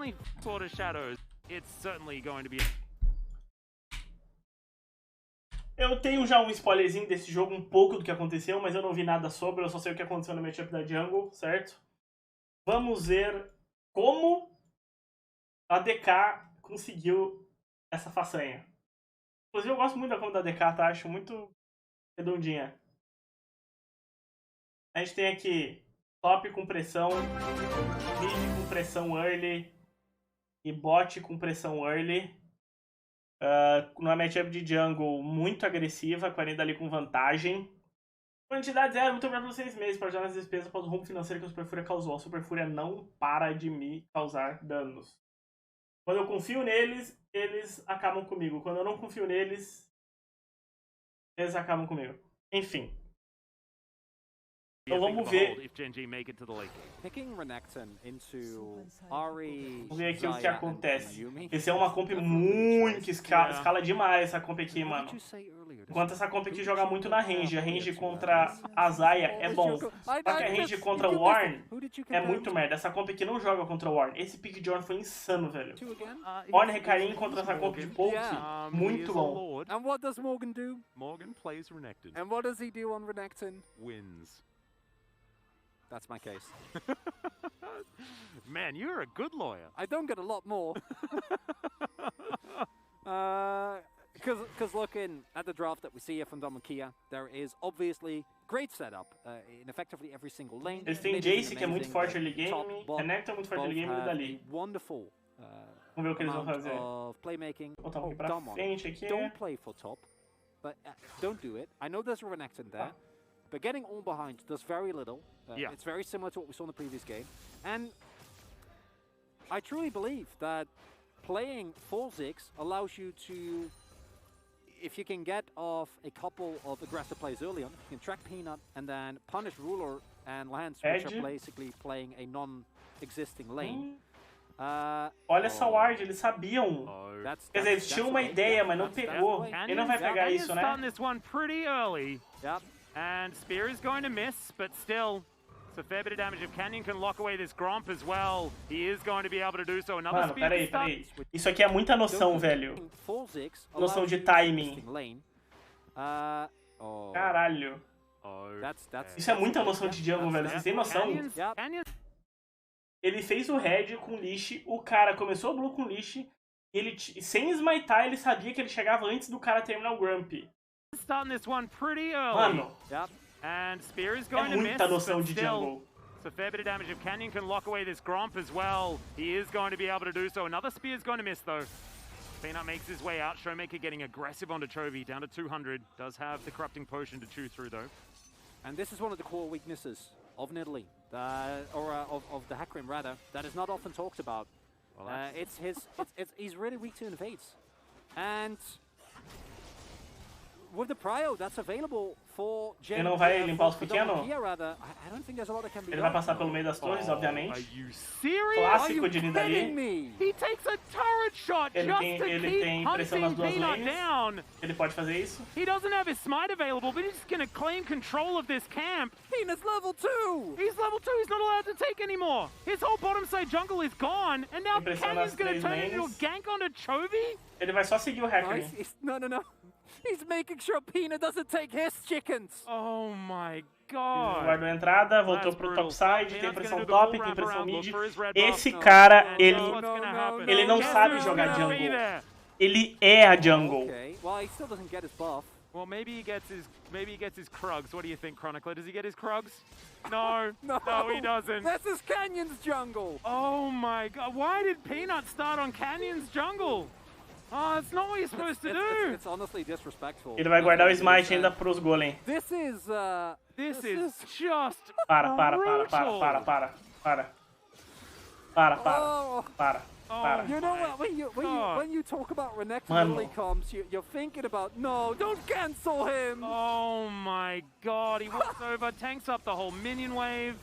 only quarter shadows, it's certainly going to be. Eu tenho já um spoilerzinho desse jogo, um pouco do que aconteceu, mas eu não vi nada sobre, eu só sei o que aconteceu no matchup da jungle, certo? Vamos ver como a DK conseguiu essa façanha. Inclusive eu gosto muito da conta da DK, tá? Acho muito redondinha. A gente tem aqui top com pressão, mid com pressão early e bot com pressão early. Numa matchup de jungle muito agressiva, com a Nida ali com vantagem. Quantidade zero, muito obrigado por 6 meses para ajudar nas despesas após o rombo financeiro que a Super Fúria causou. A Super Fúria não para de me causar danos. Quando eu confio neles, eles acabam comigo. Quando eu não confio neles, eles acabam comigo. Enfim. Então vamos ver. Vamos ver aqui o que acontece. Esse é uma comp muito escala demais essa comp aqui, mano. Enquanto essa comp aqui joga muito na range. A range contra a Zaya é bom. Só que a range contra o Warren é muito merda. Essa comp aqui não joga contra o Warren. Esse pick de Warren foi insano, velho. Warren Recarim contra essa comp de Poke, muito bom. And what does Morgan do? Morgan plays Renekton. And what does he do on Renekton? Wins. That's my case. Man, you're a good lawyer. I don't get a lot more. Because looking at the draft that we see here from Damwon Kia, there is obviously great setup in effectively every single lane. Eles têm Jace, que é muito forte early game, Renekton é muito forte early game e dali. Wonderful. Vamos ver o que eles vão fazer. Playmaking. Botar um aqui pra frente aqui. Don't play for top, but don't do it. I know there's a Renekton there. But getting all behind does very little. It's very similar to what we saw in the previous game. And I truly believe that playing 4-6 allows you to, if you can get off a couple of aggressive plays early on, you can track Peanut and then punish Ruler and Lance, which are basically playing a non-existing lane. Olha essa ward, eles sabiam. Quer dizer, eles tinham uma ideia, mas não pegou. Ele não vai pegar isso, né? And Spear is going to miss, but still, it's a fair bit of damage. If Canyon can lock away this Gromp as well, he is going to be able to do so. Another Mano, peraí. Isso aqui é muita noção, velho. Noção de timing. Caralho. Isso é muita noção de jungle, velho. Vocês têm noção? Ele fez o red com Leash, o cara começou o blue com Leash, e ele, sem smitar, ele sabia que ele chegava antes do cara terminar o Grump. Starting this one pretty early. Mano, and Spear is going é muita noção de jungle. It's a fair bit of damage. If Canyon can lock away this Gromp as well, he is going to be able to do so. Another Spear is going to miss though. Peanut makes his way out. Showmaker getting aggressive onto Chovy, down to 200. Does have the corrupting potion to chew through though. And this is one of the core weaknesses of Nidalee, of the Hakrim rather, that is not often talked about. Well, he's really weak to invades. And with the prio that's available for Geng, ele não vai limpar os pequenos? I don't think there's a lot that can be Ele vai passar pelo meio das torres, obviamente. Are you serious? Clássico de Nidalee. He takes a turret shot ele tem pressão nas duas lanes. Down. Ele pode fazer isso. He doesn't have his smite available, but he's going to claim control of this camp. Peanut's level 2! He's level 2, he's not allowed to take anymore. His whole bottom side jungle is gone, and now Canyon's going to turn into a gank onto Chovy? Ele vai só seguir o hacker. No. He's making sure Peanut doesn't take his chickens. Oh my god. Guardou a entrada, voltou pro top side, tem pressão top, tem pressão mid. Esse cara, ele não sabe jogar jungle. Ele é a jungle. Okay. Well, he still doesn't get his buff. Well, maybe he gets his Krugs. What do you think, Chronicler? Does he get his Krugs? No. no, he doesn't. This is Canyon's jungle. Oh my god. Why did Peanut start on Canyon's jungle? Oh, that's not what you're supposed to do. It's honestly disrespectful. Ele vai guardar o smite ainda pros golem. This is just Para. You know what? When you talk about Renekton early comps, you're thinking about don't cancel him. Oh my god! He walks over, tanks up the whole minion wave.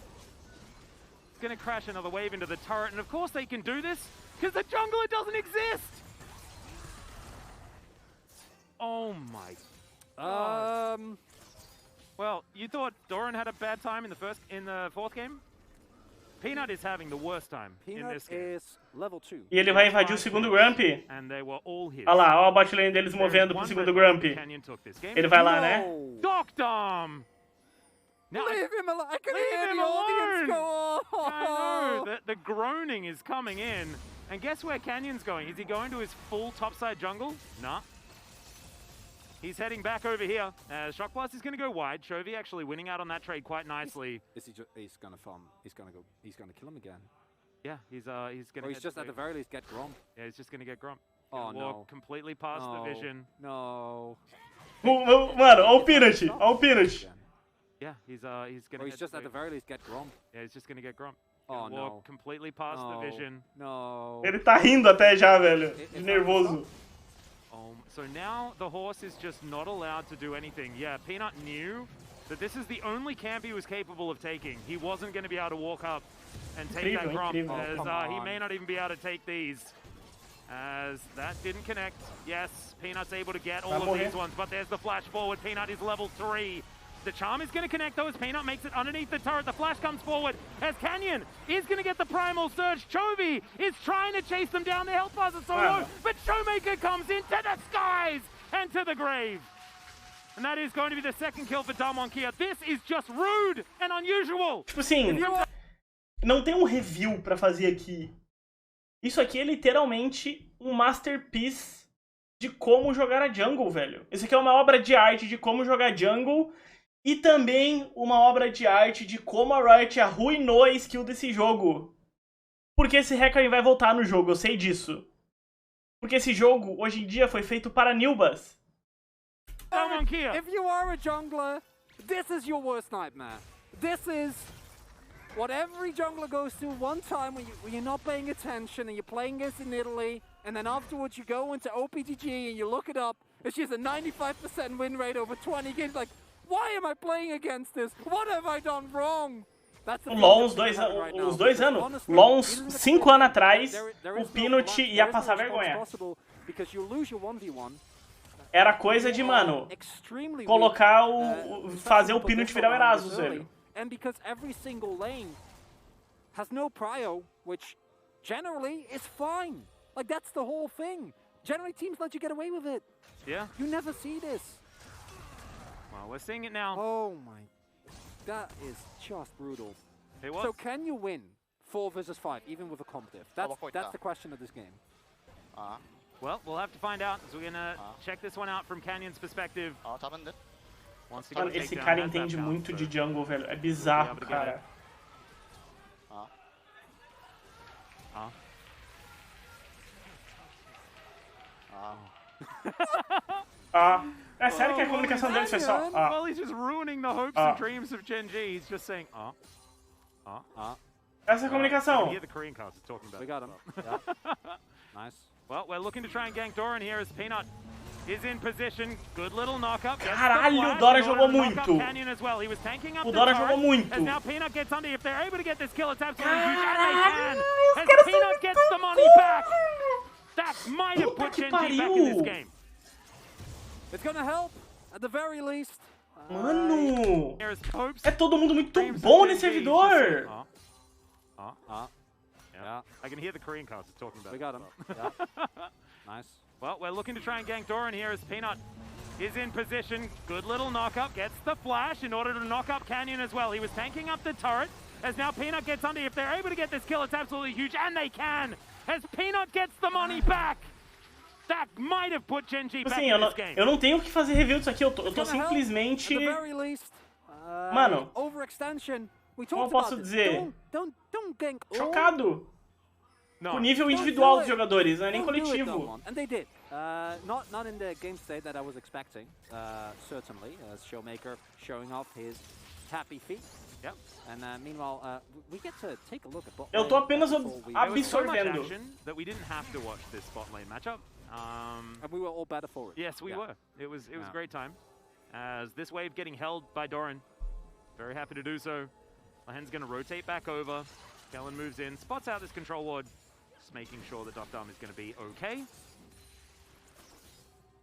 He's gonna crash another wave into the turret, and of course they can do this because the jungler doesn't exist. Oh my god. Well, you thought Doran had a bad time in the fourth game? Peanut is having the worst time in Peanut this game. is level 2. E ele vai invadir o segundo Grump. And they were all his. Olha lá, olha a bot lane deles movendo pro segundo Grump. Ele vai lá, né? Docdom! Now, Leave him alone! I can leave hear him the audience alone! go, I know, the groaning is coming in. And guess where Canyon's going? Is he going to his full topside jungle? Nah. He's heading back over here. Shock Blast is going to go wide. Chovy actually winning out on that trade quite nicely. He's gonna farm. He's gonna kill him again. Yeah, he's gonna. Or he's just at the very least get Gromp. Yeah, he's just gonna get Grump. Oh Walk no! Completely past the vision. No. Mano, olha o Peanut, olha o Peanut. Yeah, he's gonna. Or he's just at the very least get Gromp. Yeah, he's just gonna get Grump. Oh Walk no! Completely past the vision. No. Ele tá rindo até já, velho. De nervoso. So now the horse is just not allowed to do anything. Yeah, Peanut knew that this is the only camp he was capable of taking. He wasn't going to be able to walk up and take that Grump, as he may not even be able to take these. As that didn't connect. Yes, Peanut's able to get all of these ones, but there's the flash forward. Peanut is level 3. The charm is going to connect though as Peanut makes it underneath the turret. The flash comes forward as Canyon is going to get the primal surge. Chovy is trying to chase them down. The health bars are so low, but Showmaker comes into the skies and to the grave. And that is going to be the second kill for Damwon Kia. This is just rude and unusual. Tipo assim, não tem um review pra fazer aqui. Isso aqui é literalmente um masterpiece de como jogar a jungle, velho. Isso aqui é uma obra de arte de como jogar jungle. E também uma obra de arte de como a Riot arruinou a skill desse jogo. Porque esse hacker vai voltar no jogo, eu sei disso. Porque esse jogo, hoje em dia, foi feito para newbas. If you are a jungler, this is your worst nightmare. This is what every jungler goes through one time when you're not paying attention and you're playing against in Italy, and then afterwards you go into OPGG and you look it up, and she's a 95% win rate over 20 games, like, why am I playing against this? What have I done wrong? LoL uns dois anos. LoL uns 5 anos atrás, o Peanut ia passar vergonha. Era coisa de, mano, colocar fazer o Peanut virar o Erasmus, velho. And because every single lane has no prio, which generally is fine. Like, that's the whole thing. Generally, teams let you get away with it. Yeah. You never see this. Well, we're seeing it now. Oh my, that is just brutal. It was. So can you win 4 versus 5, even with a comp diff? That's the question of this game. Well, we'll have to find out. So we're gonna check this one out from Canyon's perspective. Mano, esse cara entende muito de jungle, velho. É bizarro, cara. É sério que a comunicação deles foi só. Well, he's just ruining the hopes and dreams of Gen G. He's just saying, Essa é a comunicação. Hear the Korean cast is talking about. We got him. Yeah. Nice. Well, we're looking to try and gank Doran here as Peanut is in position. Good little knock-up. Caralho, o Dora jogou muito. O Dora jogou muito. As now Peanut gets under. If they're able to get this kill, it's absolutely huge, and they can. As Peanut gets the money back. That might have put Gen G back in this game. It's gonna help, at the very least. Mano, é todo mundo muito bom nesse servidor. Yeah. I can hear the Korean cast is talking about. We got him. Yeah. Nice. Well, we're looking to try and gank Doran here as Peanut is in position. Good little knock-up. Gets the flash in order to knock up Canyon as well. He was tanking up the turret. As now Peanut gets under. If they're able to get this kill, it's absolutely huge. And they can. As Peanut gets the money back. That might have put Gen G back in this game. Eu não tenho o que fazer review disso aqui. Eu tô simplesmente... Mano, como eu posso dizer? Chocado. O nível individual dos jogadores, não é nem coletivo. And they did. Not in the game state that I was expecting, certainly, as Showmaker showing off his happy feet. Yep. And meanwhile, we get to take a look at bot Eu tô apenas absorvendo. That we didn't have to watch this bot lane matchup. And we were all better for it. Yes, we were. It was a great time. As this wave getting held by Doran. Very happy to do so. Lahen's going to rotate back over. Kellen moves in, spots out this control ward. Just making sure that Docdom is going to be okay.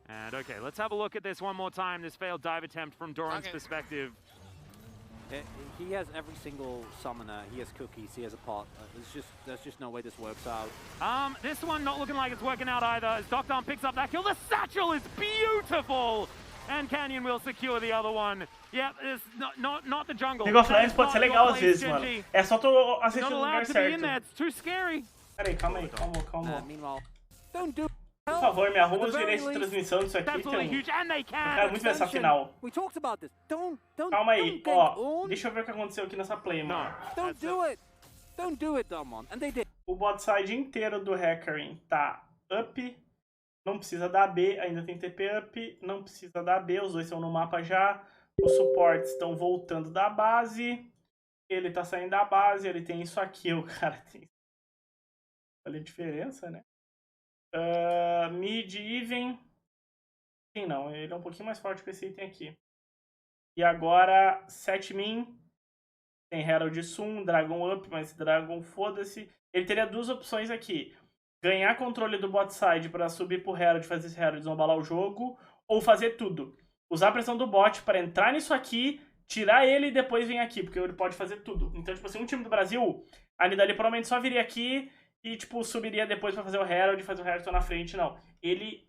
And okay, let's have a look at this one more time. This failed dive attempt from Doran's perspective. He has every single summoner. He has cookies. He has a pot. There's just no way this works out. This one not looking like it's working out either. As Doctor picks up that kill, the satchel is beautiful, and Canyon will secure the other one. Yeah, it's not the jungle. League of Legends pode ser legal às vezes, mano. É só tu assistir no lugar certo. It's too scary. Peraí, calma aí, calma. Meanwhile, don't do. Por favor, me arruma os direitos de transmissão disso aqui, eu quero muito ver essa final. We talked about this. Calma aí, ó, deixa eu ver o que aconteceu aqui nessa play, mano. Don't do it, Damwon. And they did. O bot side inteiro do Hackering tá up, não precisa dar B, ainda tem TP up, não precisa dar B, os dois estão no mapa já. Os suportes estão voltando da base, ele tá saindo da base, ele tem isso aqui, o cara tem... Olha a diferença, né? Mid, even. Sim, não, ele é um pouquinho mais forte que esse item aqui. E agora, 7 min. Tem Herald Sun, Dragon Up, mas Dragon foda-se. Ele teria duas opções aqui. Ganhar controle do bot side para subir pro Herald, fazer esse Herald desembalar o jogo. Ou fazer tudo. Usar a pressão do bot para entrar nisso aqui, tirar ele e depois vir aqui. Porque ele pode fazer tudo. Então, tipo assim, um time do Brasil, ali dali provavelmente só viria aqui e, tipo, subiria depois pra fazer o Herald e fazer o Herald na frente. Não. Ele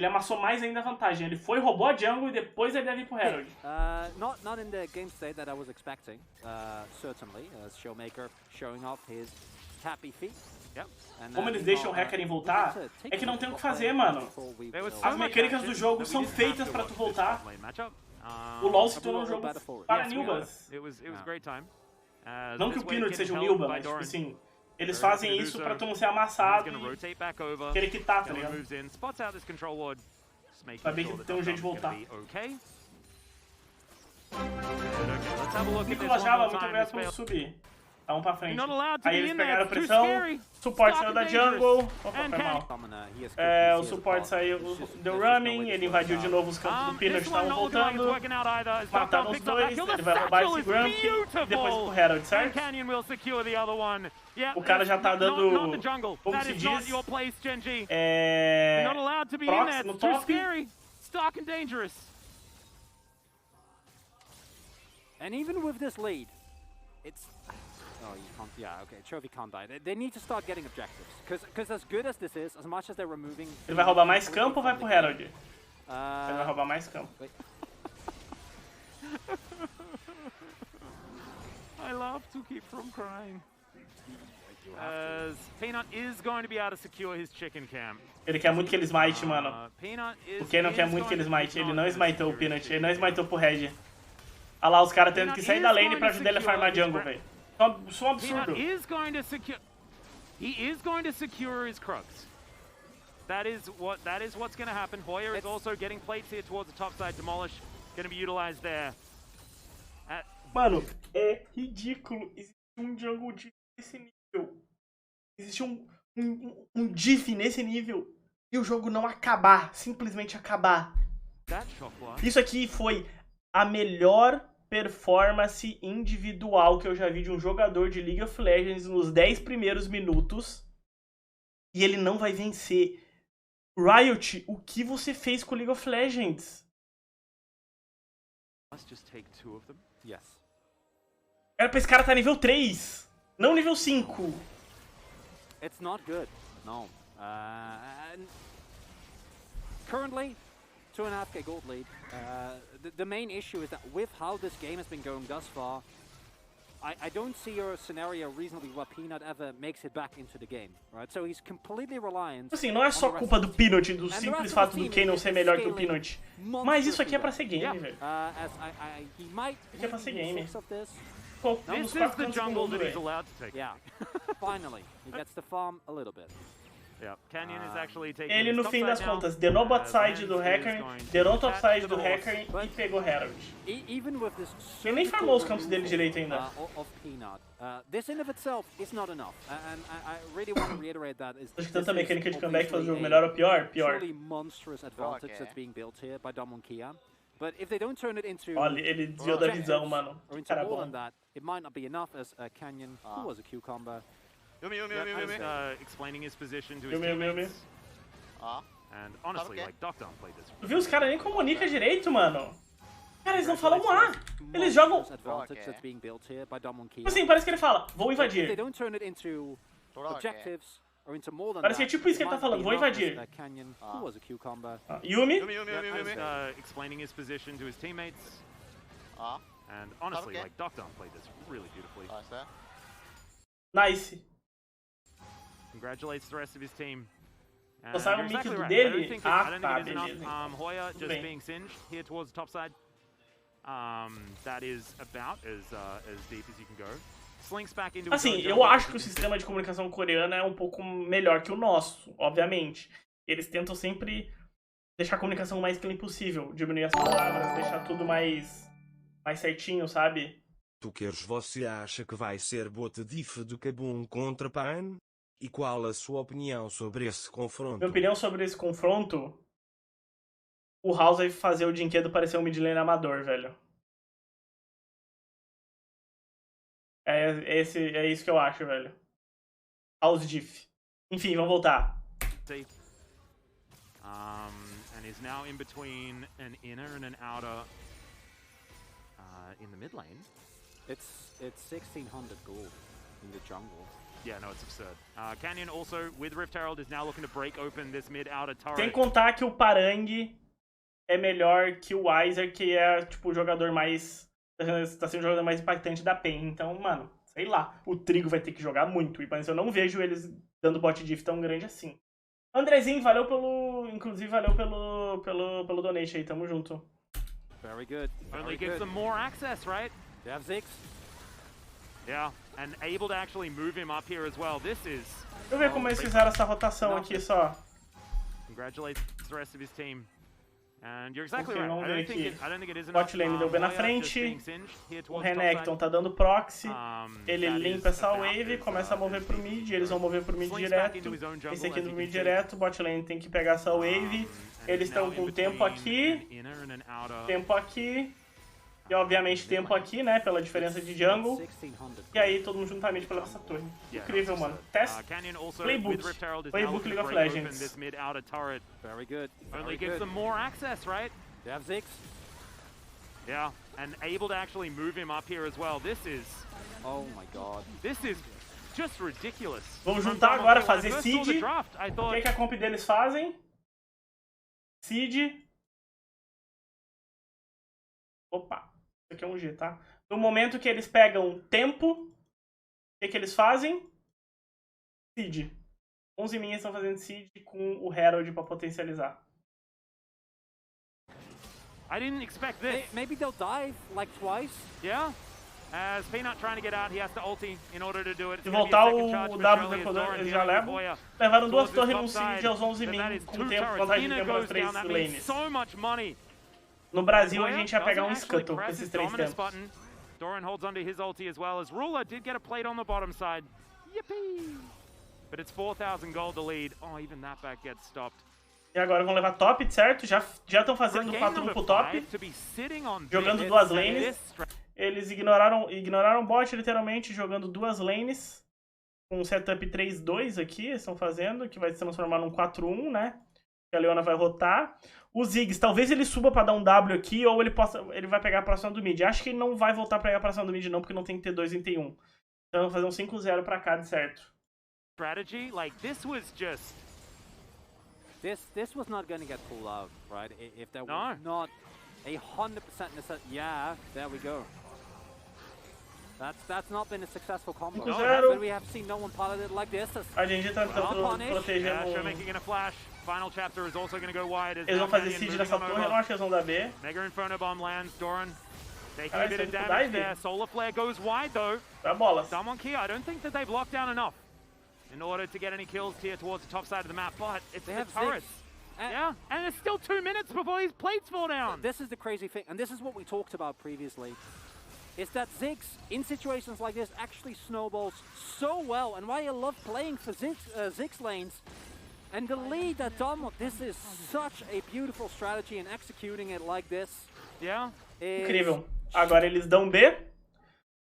amassou mais ainda a vantagem. Ele foi, roubou a jungle e depois ele deve ir pro Herald. Not in the game state that I was expecting, certainly. As Showmaker showing off his happy feet. Yep. Como eles deixam o Hackering voltar, é que não tem o que fazer, mano. As mecânicas do jogo são feitas pra tu voltar. O LoL se tornou um jogo para Nilbas. Não que o Peanut seja um Nilba, mas, tipo assim... Eles fazem isso pra tu não ser amassado e querer quitar, tá ligado? Vai bem que tem um jeito de voltar. Nicolas Java, muito obrigado pelo sub. Tá pra frente. Aí eles pegaram a pressão, suporte saiu da jungle. Opa, foi mal. O suporte saiu, deu running, ele invadiu de novo os campos do Peanut, estavam voltando. Mataram os dois, ele vai roubar esse Grump e depois pro Herald, certo? O cara já tá dando, como se diz, prox no top. And even with this lead, it's... Oh, you can't. Yeah, okay. Chovy can't die. They need to start getting objectives, because as good as this is, as much as they're removing. Ele vai roubar mais campo ou vai pro Herald? Ele vai roubar mais campo. I love to keep from crying. As Peanut is going to be able to secure his chicken camp. Ele quer muito que ele smite, mano. O Ken não quer muito que ele smite. Ele não smitou o Peanut. Ele não smitou pro Red. Olha lá, os caras tendo que sair da lane pra ajudar ele a farmar jungle, velho. Isso é um absurdo. He is going to secure his Krugs. That is what's going to happen. Hoyer is also getting plates here towards the top side. Demolish going to be utilized there. Mano, é ridículo. Existe um jungle diff nesse nível. Existe um diff nesse nível. E o jogo não acabar. Simplesmente acabar. Isso aqui foi a melhor performance individual que eu já vi de um jogador de League of Legends nos 10 primeiros minutos. E ele não vai vencer. Riot, o que você fez com o League of Legends? Era pra esse cara estar nível 3, não nível 5. It's not good, no. Currently, 2.5k gold lead. The main issue is that with how this game has been going thus far, I don't see a scenario reasonably where Peanut ever makes it back into the game, right? So he's completely reliant. Assim, não é só culpa do Peanut, do simples fato do Ken não ser melhor que o Peanut. Mas isso aqui é pra ser game, velho. Isso aqui é pra ser game. This is the jungle that he's allowed to take. Yeah, finally, he gets to farm a little bit. Ele, no fim das contas, denou bot side do Hacker, denou top side do Hacker e pegou Herald. Ele nem farmou os campos dele direito ainda. Acho que tanta mecânica de comeback faz o jogo melhor ou pior? Pior. Olha, ele desviou da visão, mano. Cara bom. Explaining his position to his teammates. And honestly, like Doctor played this. Tu viu os caras nem comunicam direito, mano. Cara, eles não falam A. Eles jogam... advantage that's being built here by Damwon Kia. Assim, parece que ele fala, vou They invadir. don't turn it into objectives or into more than Parece que é that. tipo isso que ele tá It might falando, be vou enough invadir. that Canyon, who was a cucumber. Yumi. Explaining his position to his teammates. And honestly, like, Doctor played this really beautifully. Nice. Congratulates the rest of his team. And Passaram o you're mic exactly do right. dele? I don't think Ah, it tá, is enough. beleza. Hoya Tudo just bem. being singed here towards the top side. That is about as deep as you can go. Slinks back into Assim, eu acho que o sistema de comunicação coreana é um pouco melhor que o nosso, obviamente. Eles tentam sempre deixar a comunicação mais clean possível, diminuir as palavras, deixar tudo mais certinho, sabe? Tockers, você acha que vai ser bot diff do Kabum contra Pan? E qual a sua opinião sobre esse confronto? Minha opinião sobre esse confronto, o House vai fazer o Jinkedo parecer um mid lane amador, velho. É isso que eu acho, velho. House diff. Enfim, vamos voltar. And is now in between an inner and an outer in the mid lane. It's 1600 gold in the jungle. Yeah, no, it's absurd. Canyon also, with Rift Herald, is now looking to break open this mid-outer turret. Sem contar que o Parang é melhor que o Weiser, que é, tipo, o jogador mais... Tá sendo o jogador mais impactante da PEN. Então, mano, sei lá. O Trigo vai ter que jogar muito. Mas eu não vejo eles dando bot diff tão grande assim. Andrezinho, valeu pelo... Inclusive, valeu pelo donate aí. Tamo junto. Very good. Only gives them more access, right? They have Ziggs. Yeah, and able to actually move him up here as well. This is... Deixa eu ver como eles fizeram essa rotação aqui só. Congratulates the rest of his team. And you're exactly Ok, right. vamos I ver don't think aqui. it is Bot enough. lane deu bem na Hoya just frente. being singed here O towards the top Renekton side. tá dando proxy. Ele That limpa is essa about wave, as, começa a mover as pro deep mid. as Eles vão goes. mover pro mid Slinks back direto. into his own jungle, Esse aqui as no you mid can see. direto. Bot lane tem que pegar essa wave. And Eles now estão in com tempo between aqui. an inner and an outer. Tempo aqui. E obviamente tempo aqui, né? Pela diferença de jungle. 1600. E aí todo mundo juntamente pela essa torre. Incrível, mano. Test. Canyon also Playbook. with Rift Herald is Playbook now looking League to of break open Legends. this mid-outer turret. Very good. Only Very gives good. them more access, right? They have Ziggs. Yeah, and able to actually move him up here as well. This is Oh my god. just ridiculous. Vamos From juntar Damwon agora, Kia. fazer When I first saw the seed. draft, I O thought, que a comp deles fazem? Seed. Opa. Isso aqui é um G, tá? No momento que eles pegam tempo, o que eles fazem? Seed. 11 minhas estão fazendo seed com o Herald pra potencializar. I didn't expect this. Maybe they'll dive like twice. Yeah. As Peanut trying to get out, he has to ulti in order to do it. It's Se gonna be a voltar second charge o for W Australia's depois Doran eles já dealing with levam. Hoya Levaram duas towards torres this num top seed side. aos 11 But that min, is com two tempo, turrets. vantagem de Peanut tempo nas goes 3 down. That means lanes. so much money. No Brasil a Hoya gente ia pegar doesn't actually Scuttle com press esses his 3 dominance tempos. button. Doran holds onto his ulti as well as Ruler did get a plate on the bottom side. Yippee! But it's 4,000 gold to lead. Oh, even that back gets stopped. E agora vão levar top, certo? Já estão fazendo For 4 game pro number top. 5 to be sitting on Jogando this, duas and lanes. this Eles ignoraram o bot, literalmente, jogando duas lanes. Com um setup 3-2 aqui, eles estão fazendo, que vai se transformar num 4-1, né? Que a Leona vai rotar. O Ziggs, talvez ele suba pra dar um W aqui, ou ele vai pegar a próxima do mid. Acho que ele não vai voltar pra pegar a próxima do mid, não, porque não tem que ter 2 em T1. Então vamos fazer um 5-0 pra cá, de certo. strategy, like this was just This was not going to get pulled out, right? If there No. was not 100% necessary. Yeah, there we go. That's not been a successful combo. 5-0. But we have seen no one pilot it like this. A gente tá tentando punish. proteger yeah, o... Showmaking in a flash. Final chapter is also going to go wide as Eles vão fazer Canyon siege moving nessa on torre, eu não over. acho que eles vão dar B. Mega Inferno Bomb lands, Doran taking Caralho, a bit of isso é damage dive. there. Solar Flare goes wide though. Dá bolas. Damwon Kia, I don't think that they've locked down enough in order to get any kills here towards the top side of the map, but it's They the have turrets. Ziggs. Yeah, and it's still 2 minutes before these plates fall down. This is the crazy thing, and this is what we talked about previously, is that Ziggs, in situations like this, actually snowballs so well, and why I love playing for Ziggs lanes. And the lead that Damwon, this is such a beautiful strategy, and executing it like this. Yeah. Incrível. Agora eles dão B.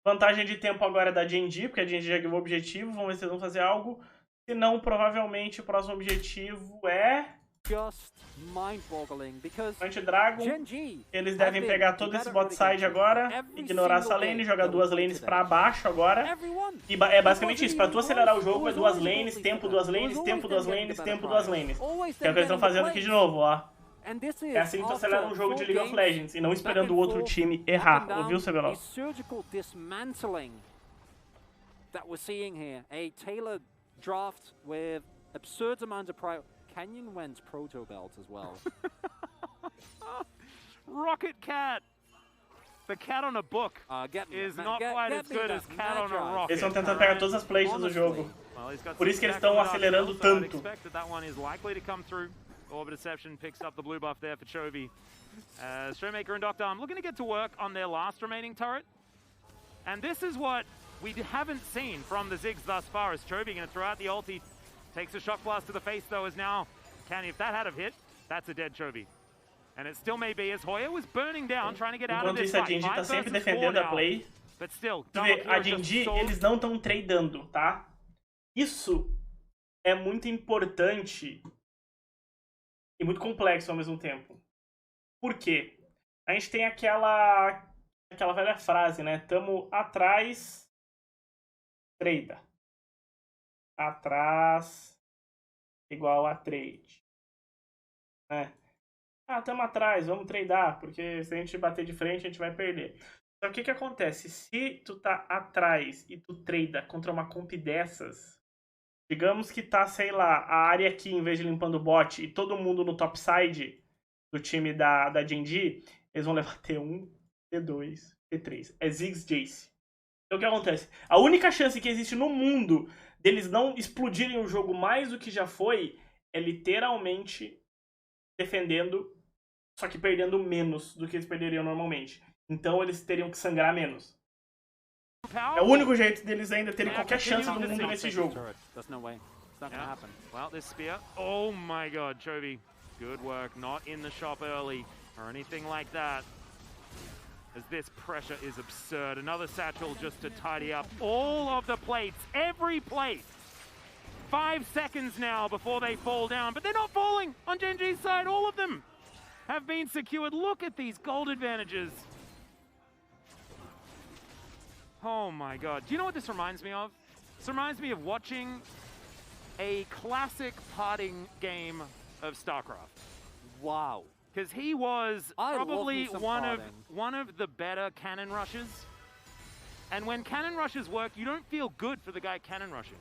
Vantagem de tempo agora é da Genji, porque a Genji já ganhou o objetivo. Vamos ver se eles vão fazer algo. Se não, provavelmente o próximo objetivo é just mind-boggling because Anti-Dragon, Genji eles devem pegar todo esse bot side agora, ignorar essa lane, jogar duas lanes pra baixo agora. E é basicamente isso, pra tu acelerar o jogo é duas lanes, tempo duas lanes, tempo duas lanes, tempo duas lanes. Que é o que eles estão fazendo aqui de novo, ó. É assim que tu acelera um jogo de League of Legends, e não esperando o outro time errar, ouviu, CBLOL? Surgical dismantling that we're seeing here, a tailored draft with absurd amounts of priority. Canyon Wen's proto belt as well. Rocket Cat! The cat on a book is not quite as good as cat on a rocket. Eles estão tentando pegar todas as plays do jogo. Por isso que eles estão acelerando tanto. Orbit Deception picks up the blue buff there for Chovy. Showmaker and Doctor looking to get to work on their last remaining turret. And this is what we haven't seen from the Ziggs thus far, as Chovy going to throw out the ulti. Takes a shock blast to the face though, as now, if that had have hit, that's a dead Chovy. And it still may be, as Hoya was burning down, trying to get out of this fight. Enquanto isso, a Genji tá sempre defendendo a play. But still, tu vê, a Genji, eles não estão tradando, tá? Isso é muito importante e muito complexo ao mesmo tempo. Por quê? A gente tem aquela velha frase, né? Tamo atrás, trada. Atrás igual a trade. Né? Ah, tamo atrás, vamos tradar, porque se a gente bater de frente, a gente vai perder. Só que o que acontece? Se tu tá atrás e tu trada contra uma comp dessas, digamos que tá, sei lá, a área aqui em vez de limpando o bot e todo mundo no topside do time da Genji, eles vão levar T1, T2, T3. É Ziggs Jace. Então o que acontece? A única chance que existe no mundo deles não explodirem o jogo mais do que já foi é literalmente defendendo, só que perdendo menos do que eles perderiam normalmente. Então eles teriam que sangrar menos. É o único jeito deles ainda terem qualquer chance no mundo nesse jogo. Well, this spear. Oh my god, Chovy. Good work. Not in the shop early or anything like that. As this pressure is absurd. Another satchel just to tidy up all of the plates. Every plate. 5 seconds now before they fall down. But they're not falling on Genji's side. All of them have been secured. Look at these gold advantages. Oh my god. Do you know what this reminds me of? This reminds me of watching a classic parting game of StarCraft. Wow. Because he was probably one of the better cannon rushers. And when cannon rushes work, you don't feel good for the guy cannon rushing.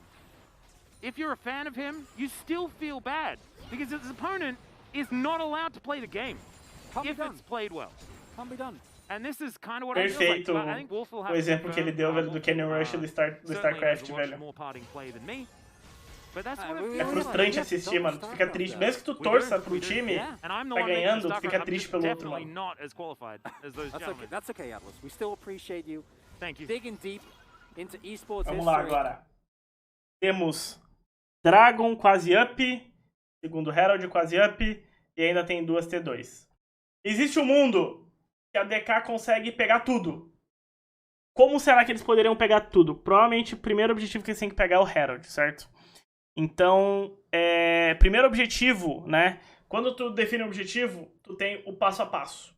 If you're a fan of him, you still feel bad. Because his opponent is not allowed to play the game. If it's played well. Can't be done. And this is kind of what Perfeito. I think Wolf will have o exemplo que ele deu, velho, do Cannon Rush do StarCraft, velho. É frustrante assistir, mano. Tu fica triste. Mesmo que tu torça pro time, tá ganhando, tu fica triste pelo outro, mano. That's okay, Atlas. We still appreciate you. Thank you. Digging deep into esports Vamos lá agora. Temos Dragon quase up, segundo Herald quase up, e ainda tem duas T2. Existe um mundo que a DK consegue pegar tudo. Como será que eles poderiam pegar tudo? Provavelmente o primeiro objetivo que eles têm que pegar é o Herald, certo? Então, primeiro objetivo, né? Quando tu define o objetivo, tu tem o passo a passo.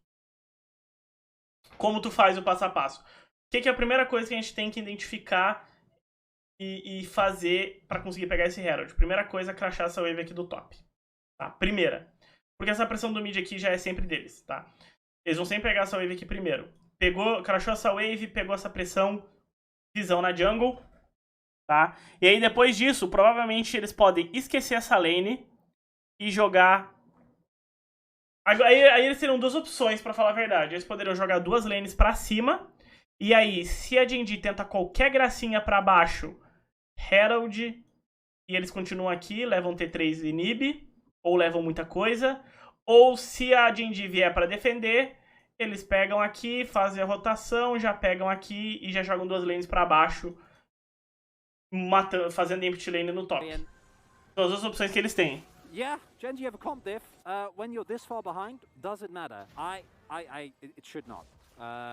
Como tu faz o passo a passo? O que é a primeira coisa que a gente tem que identificar e fazer para conseguir pegar esse Herald? Primeira coisa, crashar essa wave aqui do top. Tá? Primeira. Porque essa pressão do mid aqui já é sempre deles, tá? Eles vão sempre pegar essa wave aqui primeiro. Crashou essa wave, pegou essa pressão, visão na jungle, tá? E aí depois disso, provavelmente eles podem esquecer essa lane e jogar... Aí eles terão duas opções, pra falar a verdade. Eles poderiam jogar duas lanes pra cima, e aí, se a Genji tenta qualquer gracinha pra baixo, Herald, e eles continuam aqui, levam T3 inib, ou levam muita coisa... Ou se a Genji vier para defender, eles pegam aqui, fazem a rotação, já pegam aqui e já jogam duas lanes para baixo, fazendo empty lane no top. São as duas opções que eles têm. Yeah, Genji have a comp diff. When you're this far behind, does it matter? It should not.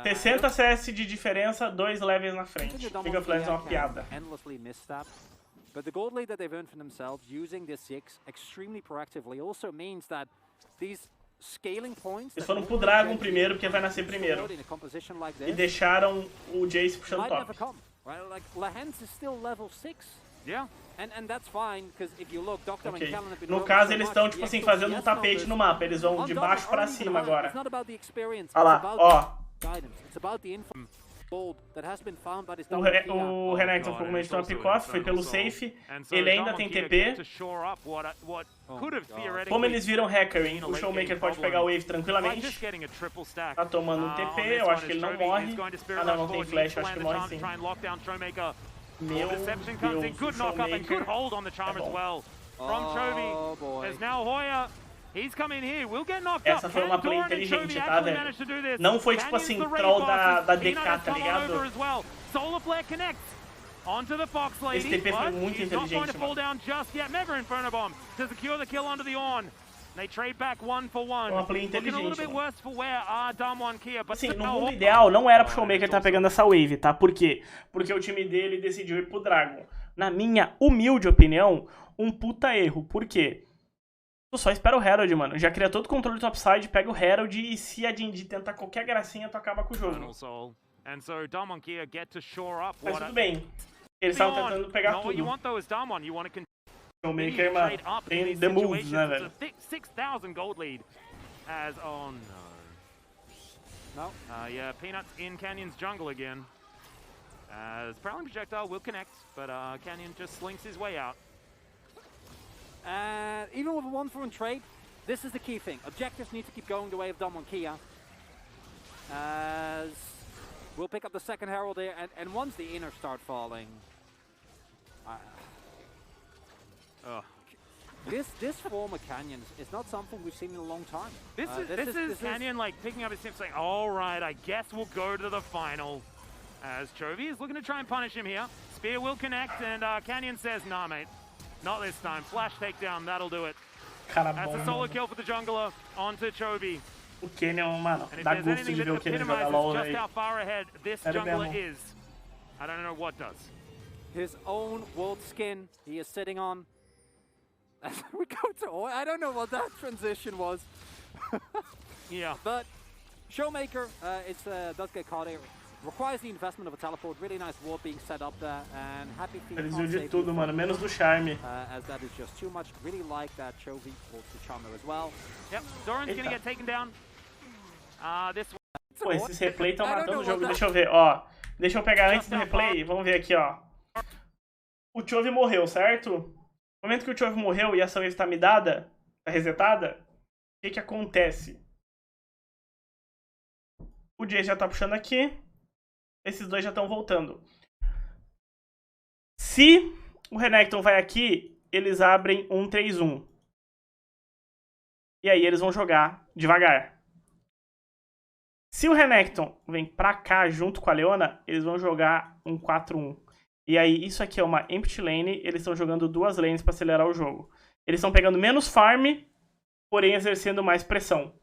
60 CS de diferença, 2 levels na frente. League of Legends é uma piada. Endlessly misstep. But the gold lead that they've earned for themselves using this 6 extremely proactively also means that these scaling points. Eles foram pro Dragon primeiro, porque vai nascer primeiro. E deixaram o Jace puxando top. Right? Like Lahens is still level 6. Yeah. And that's fine, because if you look, Doctor Okay. and Callan have been No caso, eles estão tipo assim fazendo um tapete no mapa. Eles vão de baixo para cima agora. Olha lá, ó. O Renekton comentou uma pick-off, foi pelo safe. Ele ainda tem TP. Como eles viram Hackering, o Showmaker pode pegar o wave tranquilamente. Tá tomando um TP, eu acho que ele não morre. Ah não, não tem flash, eu acho que morre sim. Meu Deus, good knock up and good hold on the charm as well. From Chovy, there's now Hoya. He's coming here. We'll get knocked up. Essa foi uma play inteligente, tá, velho? Não foi tipo assim, troll da DK, tá ligado? Solar Flare connects onto the Fox Lady. Esse TP foi muito inteligente, mano. Mega Inferno Bomb to secure the kill onto the Ornn. They trade back one for one. Uma play inteligente, Looking a little bit worse for where Damwon Kia, but assim, no mundo ideal, não era pro Showmaker estar pegando essa wave, tá? Por quê? Porque o time dele decidiu ir pro Dragon. Na minha humilde opinião, um puta erro. Por quê? Tu só espera o Herald, mano. Já cria todo o controle do topside, pega o Herald e se a Jinji tentar qualquer gracinha, tu acaba com o jogo. Mas tudo bem. Eles estavam tentando pegar tudo. Showmaker, mano, tem the moves, né, velho? 6,000 gold lead as oh no. Yeah, Peanuts in Canyon's jungle again. As Prowling Projectile will connect, but Canyon just slinks his way out. Even with a 1-for-1 trade, this is the key thing. Objectives need to keep going the way of Damwon Kia. As we'll pick up the second Herald here, and once the inner start falling, this form of Canyon is not something we've seen in a long time. This is Canyon like picking up his sim saying, all right, I guess we'll go to the final. As Chovy is looking to try and punish him here. Spear will connect, and Canyon says, nah, mate. Not this time. Flash takedown, that'll do it. That's a solo kill for the jungler onto Chovy. O Canyon, mano, dá gosto de ver o Canyon jogar LoL, just how far ahead this jungler is. I don't know what does. His own world skin he is sitting on. As we go to Apoie, I don't know what that transition was. Yeah. But Showmaker, does get caught here. Requires the investment of a teleport. Really nice ward being set up there, and happy feet. Eles viu de tudo, mano, menos do charme. As that is just too much. Really like that Chovy holds the charmer as well. Yep, Doran's gonna get taken down. This one. Pô, esses replay estão matando o jogo. Deixa eu ver, ó. Deixa eu pegar antes do replay. Vamos ver aqui, ó. O Chovy morreu, certo? No momento que o Chovy morreu e essa wave tá midada, tá resetada, o que acontece? O Jace já tá puxando aqui. Esses dois já estão voltando. Se o Renekton vai aqui, eles abrem um 3-1. E aí eles vão jogar devagar. Se o Renekton vem pra cá junto com a Leona, eles vão jogar um 4-1. E aí isso aqui é uma empty lane, eles estão jogando duas lanes para acelerar o jogo. Eles estão pegando menos farm, porém exercendo mais pressão.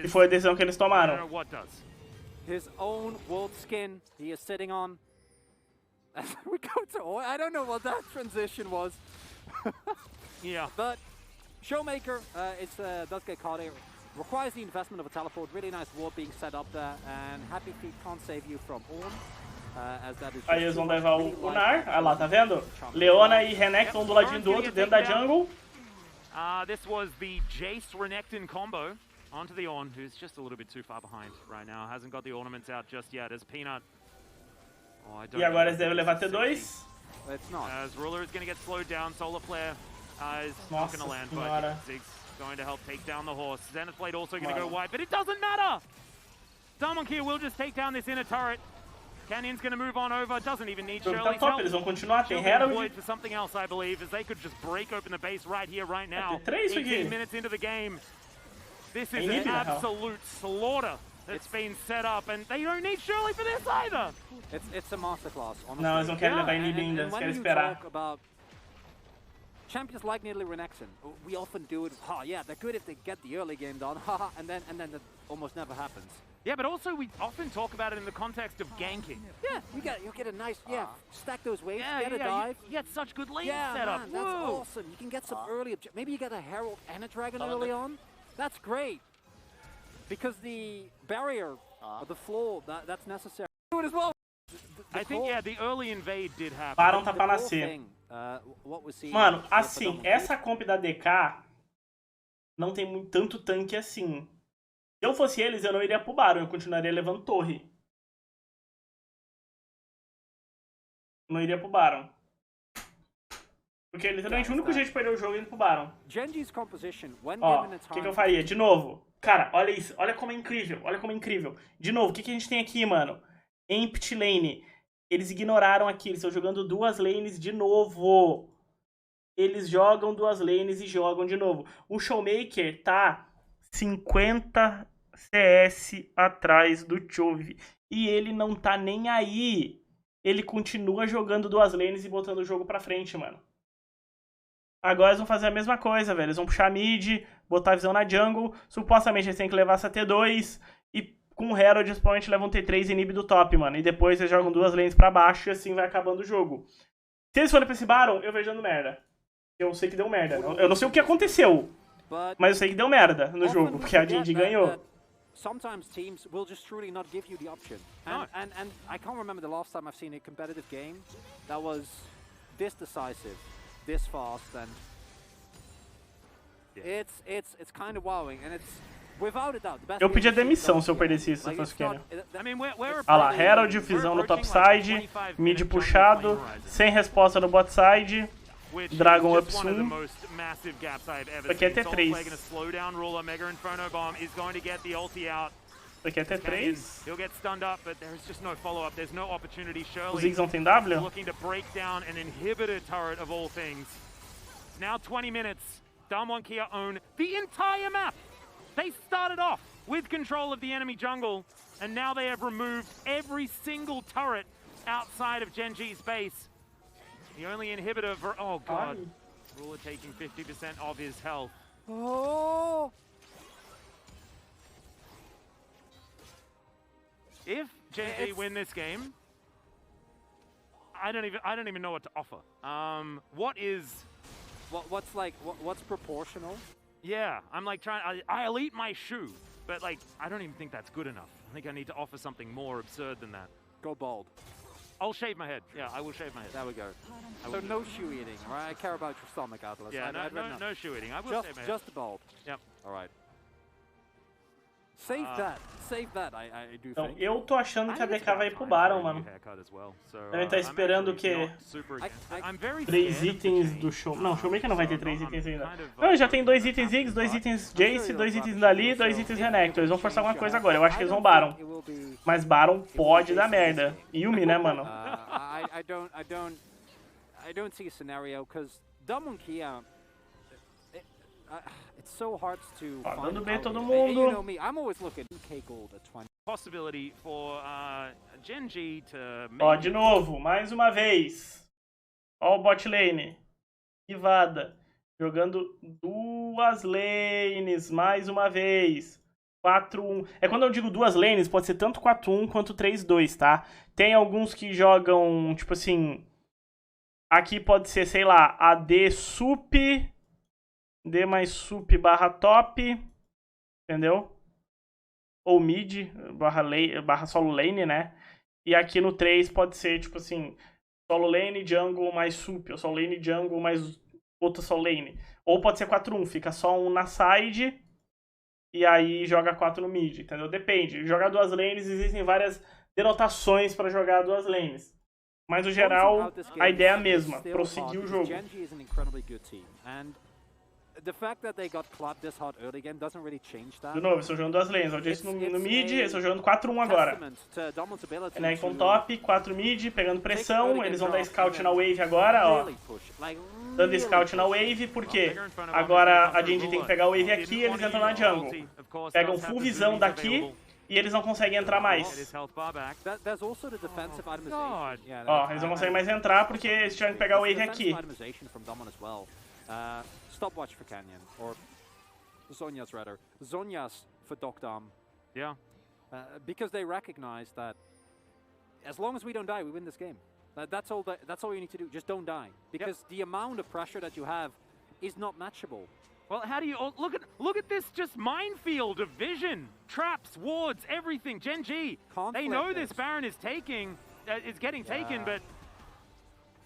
E foi a decisão que eles tomaram. His own world skin he is sitting on. As we go to Apoie, I don't know what that transition was. Yeah. But Showmaker, does get caught here. Requires the investment of a teleport. Really nice ward being set up there, and happy feet can't save you from Ornn. Aí eles vão levar o Nar. Ah lá, tá vendo? Leona e Renekton do ladinho do outro dentro da jungle. This was the Jace Renekton combo onto the Ornn, who's just a little bit too far behind right now. Hasn't got the ornaments out just yet as Peanut. E agora eles devem levar T2. As Ruler is going to get slowed down. Solar Flare is not going to land, but Zig's going to help take down the horse. Zenith Blade also going to go wide, but it doesn't matter! Damwon Kia will just take down this inner turret. Canyon's going to move on over, doesn't even need Shirley's help. Eles vão continuar, tem Herald. For something else, I believe, as they could just break open the base right here, right now. 18 minutes into the game. This is an absolute slaughter that's been set up, and they don't need Shirley for this either. It's a masterclass, honestly. Não, eles não querem levar inib ainda, eles querem esperar. champions like nearly Renekton, we often do it. Oh yeah, they're good if they get the early game done. and then that almost never happens. Yeah, but also we often talk about it in the context of ganking. Yeah, you get a nice stack those waves, Yeah, get a dive. You get such good lane Yeah, setup. man, that's awesome. You can get some early. Maybe you get a Herald and a Dragon early on. That's great. Because the barrier, or the floor, that's necessary. Do it as well. I think, the early invade did happen. Baron tá pra nascer. Mano, assim, essa comp da DK não tem tanto tanque assim. Se eu fosse eles, eu não iria pro Baron, eu continuaria levando torre. Não iria pro Baron. Porque literalmente o único jeito de perder o jogo é indo pro Baron. Ó, o que eu faria? De novo. Cara, olha isso. Olha como é incrível. Olha como é incrível. De novo, o que a gente tem aqui, mano? Empty lane. Eles ignoraram aqui. Eles estão jogando duas lanes de novo. Eles jogam duas lanes e jogam de novo. O Showmaker tá 50 CS atrás do Chove. E ele não tá nem aí. Ele continua jogando duas lanes e botando o jogo pra frente, mano. Agora eles vão fazer a mesma coisa, velho. Eles vão puxar mid, botar a visão na jungle. Supostamente eles têm que levar essa T2. E com o Herald, eles provavelmente levam T3 e inibe do top, mano. E depois eles jogam duas lanes pra baixo e assim vai acabando o jogo. Se eles forem pra esse Baron, eu vejo dando merda. Eu sei que deu merda. Eu não sei o que aconteceu. Mas eu sei que deu merda no jogo, porque a Geng ganhou. Sometimes teams will just truly not give you the option. And I can't remember the last time I've seen a competitive game that was this decisive, this fast, and it's kind of wowing, and it's without a doubt the best. Eu pedia demissão se eu perdesse isso, se fosse Kenny. Olha lá, Herald, visão no top side, mid puxado, sem resposta no bot side. Dragon up soon. Isso aqui é T3. Isso aqui é T3. Os Ziggs não tem W? Now 20 minutes. Damwon Kia own the entire map. They started off with control of the enemy jungle, and now they have removed every single turret outside of Genji's base. The only inhibitor for... Oh, God. Ruler taking 50% of his health. Oh! If Genji win this game, I don't even know what to offer. What's proportional? Yeah, I'm like I'll eat my shoe, but like I don't even think that's good enough. I think I need to offer something more absurd than that. Go bald. I'll shave my head. Yeah, I will shave my head. There we go. So no shoe eating, all right? I care about your stomach, Atlas. Yeah, no shoe eating. I will shave my head. Just the bald. Yep. All right. Save that, I do então, think. eu tô achando que a DK vai ir pro Baron, mano. Devem estar esperando o quê? 3 itens do show. Não, o Showmaker não vai ter 3 itens ainda. Não, já tem 2 itens Ziggs, 2 itens Jace, 2 itens Dali, 2 itens Renekton. Eles vão forçar alguma coisa agora. Eu acho que eles vão Baron. Mas Baron pode dar merda. Yumi, né, mano? I don't see a scenario, because Damwon Kia... It's so hard to dando bem todo mundo. You know me, I'm always looking K gold at 20. Possibility for Genji to Ó, de novo, mais uma vez. Ó o bot lane. Esquivada. Jogando duas lanes, mais uma vez. 4-1. É quando eu digo duas lanes, pode ser tanto 4-1 quanto 3-2, tá? Tem alguns que jogam, tipo assim... Aqui pode ser, sei lá, AD sup... D mais sup barra top, entendeu? Ou mid barra solo lane, né? E aqui no 3 pode ser, tipo assim, solo lane, jungle mais sup, ou solo lane, jungle mais outra solo lane. Ou pode ser 4-1, fica só um na side e aí joga 4 no mid, entendeu? Depende. Jogar duas lanes, existem várias denotações para jogar duas lanes. Mas no geral, a ideia é a mesma, prosseguir o jogo. The fact that they got clapped this hard early game doesn't really change that. De novo, eles estão jogando duas lanes. O Jace no mid, eles estão jogando 4-1 agora. Renekton top, 4 mid, pegando pressão. Eles vão dar scout na wave agora, ó. Dando scout na wave, porque agora a Genji tem que pegar a wave aqui e eles entram na jungle. Pegam full visão daqui e eles não conseguem entrar mais. Oh, ó, eles não conseguem mais entrar porque eles tiveram que pegar a wave aqui. Stopwatch for Canyon, or Zhonya's rather. Zhonya's for Dokdam. Yeah. Because they recognize that as long as we don't die, we win this game. That's all you need to do. Just don't die. Because the amount of pressure that you have is not matchable. Well, how do you look at this just minefield of vision, traps, wards, everything. Gen G, they know this Baron is getting taken, but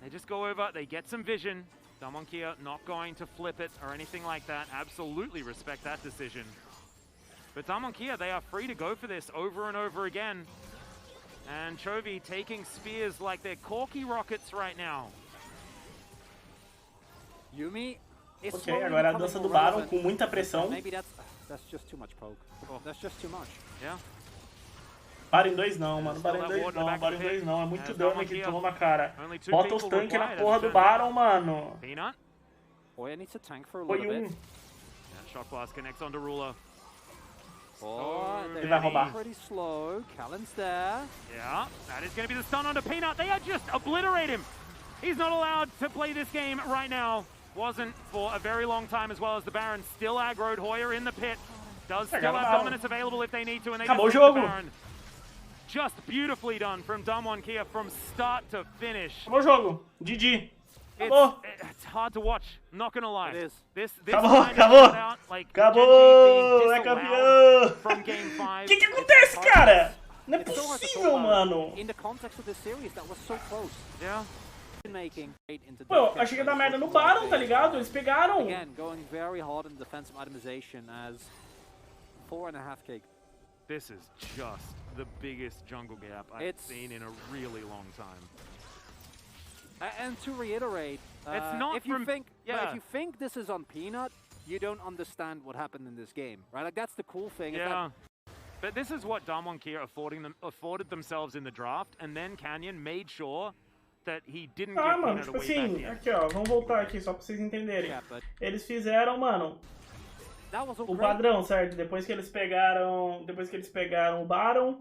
they just go over, they get some vision. Damwon Kia not going to flip it or anything like that. Absolutely respect that decision. But Damwon Kia, they are free to go for this over and over again. And Chovy taking spears like they're corky rockets right now. Yumi. Ok, agora a dança do Baron com muita pressão. Maybe that's just too much poke. Oh, that's just too much. Yeah. Baron em 2 não, mano. Baron em 2 não, Baron em 2 não. É muito dano que ele toma, cara. Bota os tanques na porra do Baron, mano. Peanut. Apoie needs to tank for a little bit. Shock blast connects onto Ruler. Oh, ele vai roubar. Pretty slow. Callan's there. Yeah, that is going to be the stun onto Peanut. They are just obliterate him. He's not allowed to play this game right now. Wasn't for a very long time, as well as the Baron still aggroed. Hoya in the pit. Does still have dominance available if they need to, and they Acabou o just jogo. the Baron. Just beautifully done from Damwon Kia from start to finish. Acabou o jogo. GG. Acabou. It's hard to watch, not gonna lie. It is. This Acabou. out, like, Acabou. É campeão. From game 5. Que acontece, cara? Não é possível, mano. In the context of this series, that was so close. Yeah. Pô, achei que ia dar merda no Baron, tá ligado? Eles pegaram. Again, going very hard in defensive itemization as 4.5k. This is just the biggest jungle gap I've seen in a really long time. And to reiterate, it's not if you think this is on Peanut, you don't understand what happened in this game, right? Like that's the cool thing. Yeah. But this is what Damwon Kia afforded themselves in the draft, and then Canyon made sure that he didn't give mano, Peanut tipo away back assim, in. aqui ó, vamos voltar aqui só pra vocês entenderem. Eles fizeram, mano, o padrão, certo? Depois que eles pegaram o Baron,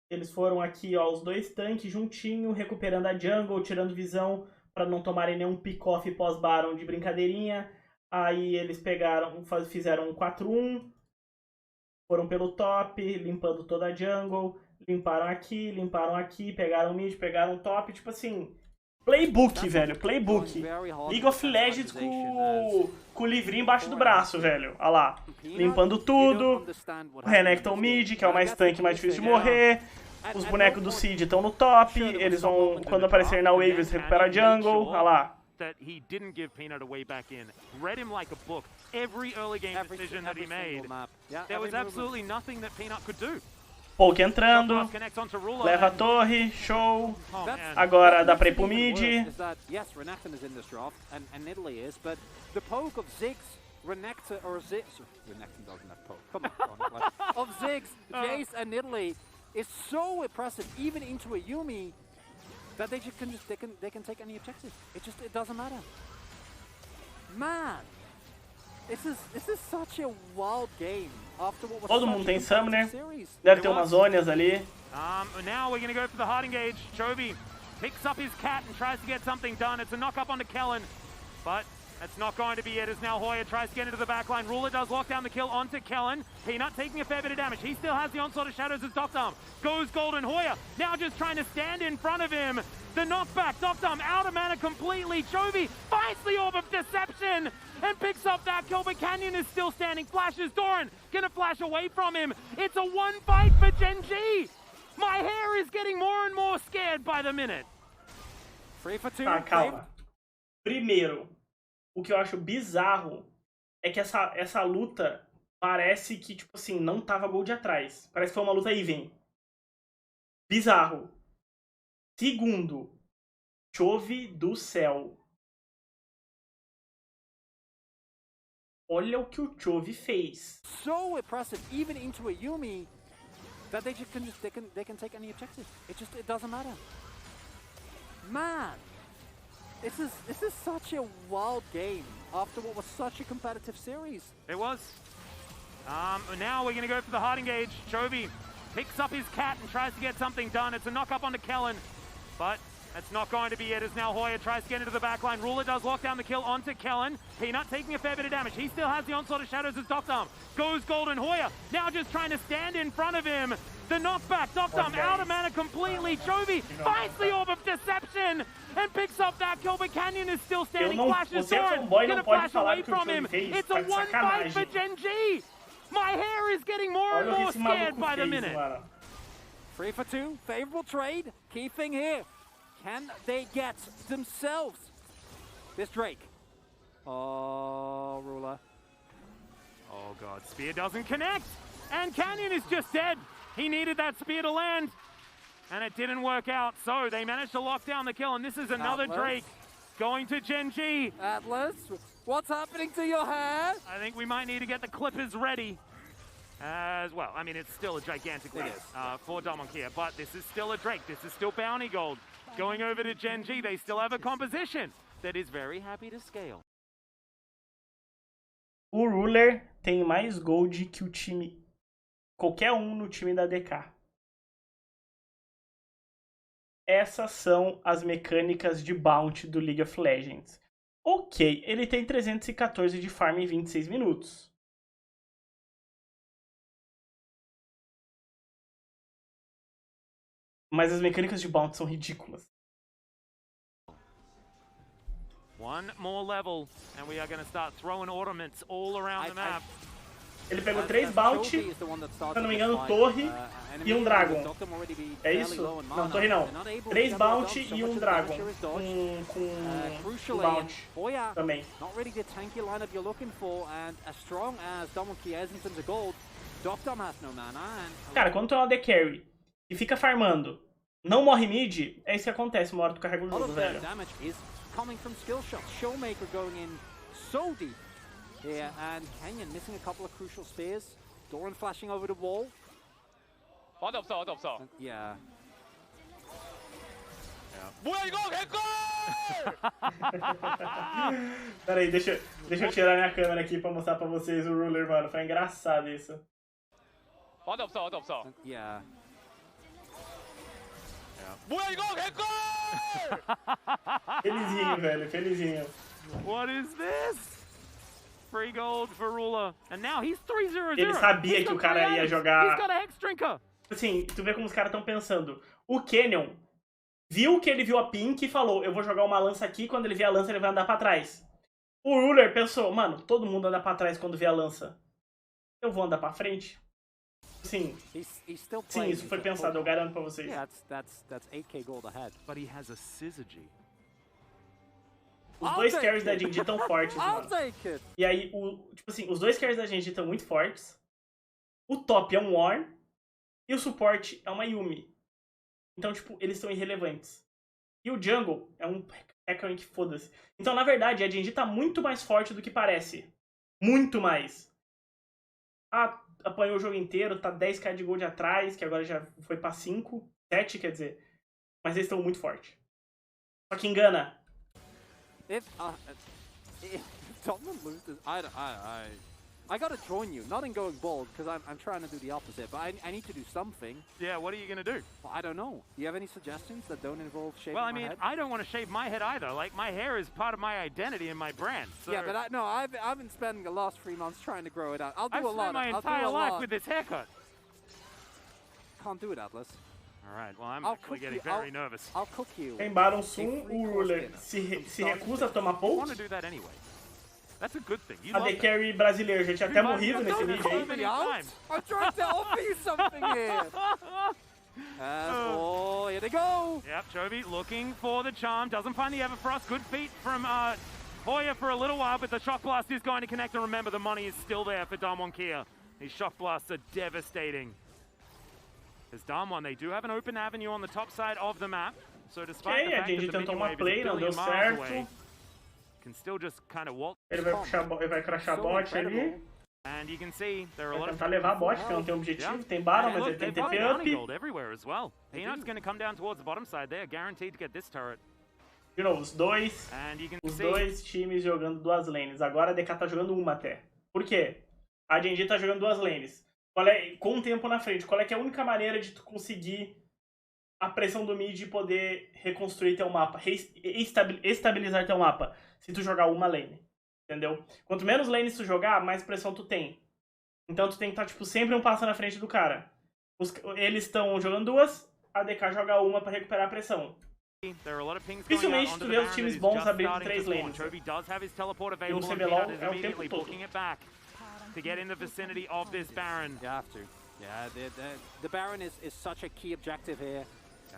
eles foram aqui, ó, os 2 tanques juntinho, recuperando a jungle, tirando visão pra não tomarem nenhum pick-off pós-Baron de brincadeirinha. Aí eles fizeram um 4-1, foram pelo top, limpando toda a jungle, limparam aqui, pegaram mid, pegaram top, tipo assim... Playbook, velho, playbook. League of Legends com o livrinho embaixo do braço, velho. Olha lá. Limpando tudo. O Renekton mid, que é o mais tanque, mais difícil de morrer. Os bonecos do Seed estão no top. Eles vão, quando aparecerem na wave, eles recuperam a jungle. Olha lá. That he didn't give Peanut a way back in. Read him like a book. Every early game decision that he made, there was absolutely nothing that Peanut could do. Poke entrando, leva a torre, show. Agora dá pra ir pro mid. Yes, Renekton is in this draft, and Italy is, but the poke of Ziggs, Renekton, or Ziggs, Renekton doesn't have poke, come on, of Ziggs, Jace, and Italy is so impressive, even into a Yumi, that they can take any objective. It doesn't matter. Man, this is such a wild game. Todo mundo tem Summoner. Deve ter umas Zonias ali. Now we're going to go for the hard engage. Chovy picks up his cat and tries to get something done. It's a knock up onto Kellen, but that's not going to be it, as now Hoya tries to get into the backline. Ruler does lock down the kill onto Kellen. Peanut taking a fair bit of damage. He still has the onslaught of shadows as Dokdam goes golden. Hoya now just trying to stand in front of him. The knockback, Dokdam out of mana completely. Chovy finds the Orb of Deception and picks up that kill, but Canyon is still standing. Flashes Doran, gonna flash away from him. It's a one fight for Gen G. My hair is getting more and more scared by the minute. 3 for 2. Tá, calma. Primeiro, o que eu acho bizarro é que essa luta parece que, tipo assim, não tava gold atrás. Parece que foi uma luta even. Bizarro. Segundo, Chovy do céu. Olha o que o Chovy fez. So impressive, even into a Yumi, that they can take any objective. It doesn't matter. Man, this is such a wild game after what was such a competitive series. It was. Now we're going to go for the hard engage. Chovy picks up his cat and tries to get something done. It's a knock up onto Kellen, but That's not going to be it as now Hoya tries to get into the backline. Ruler does lock down the kill onto Kellen. Peanut taking a fair bit of damage. He still has the onslaught of shadows as Doctarm goes golden. Hoya now just trying to stand in front of him. The knockback, Doctarm out of mana completely. Chovy finds the Orb of Deception and picks up that kill, but Canyon is still standing. Flashes sword, gonna flash away from him. It's a 1-5 for Gen G. My hair is getting more and more scared by the minute. 3 for 2, favorable trade. Key thing here. Can they get themselves this Drake? Oh, Ruler. Oh god, spear doesn't connect, and Canyon is just dead. He needed that spear to land, and it didn't work out. So they managed to lock down the kill, and this is another Atlas. Drake going to Gen G. Atlas, what's happening to your hair? I think we might need to get the clippers ready as well. I mean, it's still a gigantic lead for Damwon Kia, but this is still a Drake. This is still bounty gold. Going over to Gen G, they still have a composition that is very happy to scale. O Ruler tem mais gold que o time, qualquer um no time da DK. Essas são as mecânicas de bounty do League of Legends. Ok, ele tem 314 de farm em 26 minutos. Mas as mecânicas de bounty são ridículas. One more level, and we are going to start throwing ornaments all around the map. Ele pegou 3 bounty, se eu não me engano, torre e um dragon. É isso? Não, torre não. 3 bounty e um dragon. Com bounty também. Not really the tanky lineup you're looking for, and as strong as Damwon Kia is in terms of gold, Doctarm has no mana. Cara, quando tu é um AD Carry e fica farmando, não morre mid, é isso que acontece uma hora tu carrega o jogo, velho. Coming from skill shots, Showmaker going in so deep here, and Canyon missing a couple of crucial spears. Doran flashing over the wall. 와드 없어. Yeah. 뭐야 이거 개꿀! Pera aí, deixa eu tirar minha câmera aqui pra mostrar pra vocês o Ruler, mano. Foi engraçado isso. 와드 없어. Yeah. 뭐야 이거 개꿀! Felizinho, velho, felizinho. What is this? Free gold for Ruler. And now he's 3-0-0. Ele sabia que o cara ia jogar. He's got a Hex Drinker. Assim, tu vê como os caras estão pensando. O Canyon viu que ele viu a Pink e falou, eu vou jogar uma lança aqui, quando ele vê a lança ele vai andar pra trás. O Ruler pensou, mano, todo mundo anda pra trás quando vê a lança. Eu vou andar pra frente? Sim. Sim, isso foi pensado, eu garanto pra vocês. Yeah, that's 8k gold ahead. But he has a Syzygy. Os dois carries da Gen G estão fortes, mano. E aí, tipo assim, os dois carries da Gen G estão muito fortes. O top é um Warn. E o suporte é uma Yumi. Então, tipo, eles são irrelevantes. E o jungle é um hacker que foda-se. Então, na verdade, a Gen G tá muito mais forte do que parece. Muito mais. Apanhou o jogo inteiro, tá 10k de gold atrás, que agora já foi pra 5. 7, quer dizer. Mas eles estão muito fortes. Só que engana. If Damwon loses, I gotta join you, not in going bold, because I'm trying to do the opposite, but I need to do something. Yeah, what are you gonna do? Well, I don't know. Do you have any suggestions that don't involve shaving my head? Well, I mean, I don't want to shave my head either. Like, my hair is part of my identity and my brand. So yeah, but I've been spending the last 3 months trying to grow it out. I've spent my entire life with this haircut. Can't do it, Atlas. Alright, well, I'm actually getting very nervous. I'll cook you. Em Baron Sun, o Ruler se recusa a tomar I pulse. want to do that anyway. That's a good thing. You A love The that. Carry brasileiro já tinha até morrido nesse vídeo aí. I'm trying to offer you something here. Oh, here they go. Yep, Chovy looking for the charm. Doesn't find the Everfrost. Good feet from Hoya for a little while, but the Shock Blast is going to connect. And remember, the money is still there for Damwon Kia. These Shock Blasts are devastating. As Damwon, they do have an open avenue on the top side of the map. So despite the A fact Gen G that the tentou minion uma wave play, is a não deu billion miles away, certo. can still just kind of walk. Ele vai crashar bot ali. And you can see there are a Vai lot of tentar levar bot, porque não tem objetivo. Tem Baron, mas ele tem TP up. gold everywhere as well. Peanut's going to come down towards the bottom side there, guaranteed to get this turret. De novo, os dois times jogando duas lanes. Agora a DK tá jogando uma até. Por quê? A Gen G tá jogando duas lanes. Com o tempo na frente, qual é que é a única maneira de tu conseguir a pressão do mid poder reconstruir teu mapa, estabilizar teu mapa, se tu jogar uma lane, entendeu? Quanto menos lanes tu jogar, mais pressão tu tem. Então tu tem que estar, tipo, sempre um passo na frente do cara. Eles estão jogando duas, a DK joga uma pra recuperar a pressão. Dificilmente tu vê os times bons abrindo 3 lanes. E no CBLOL é o tempo todo. To get in the vicinity of this Baron. You have to. Yeah, the Baron is such a key objective here.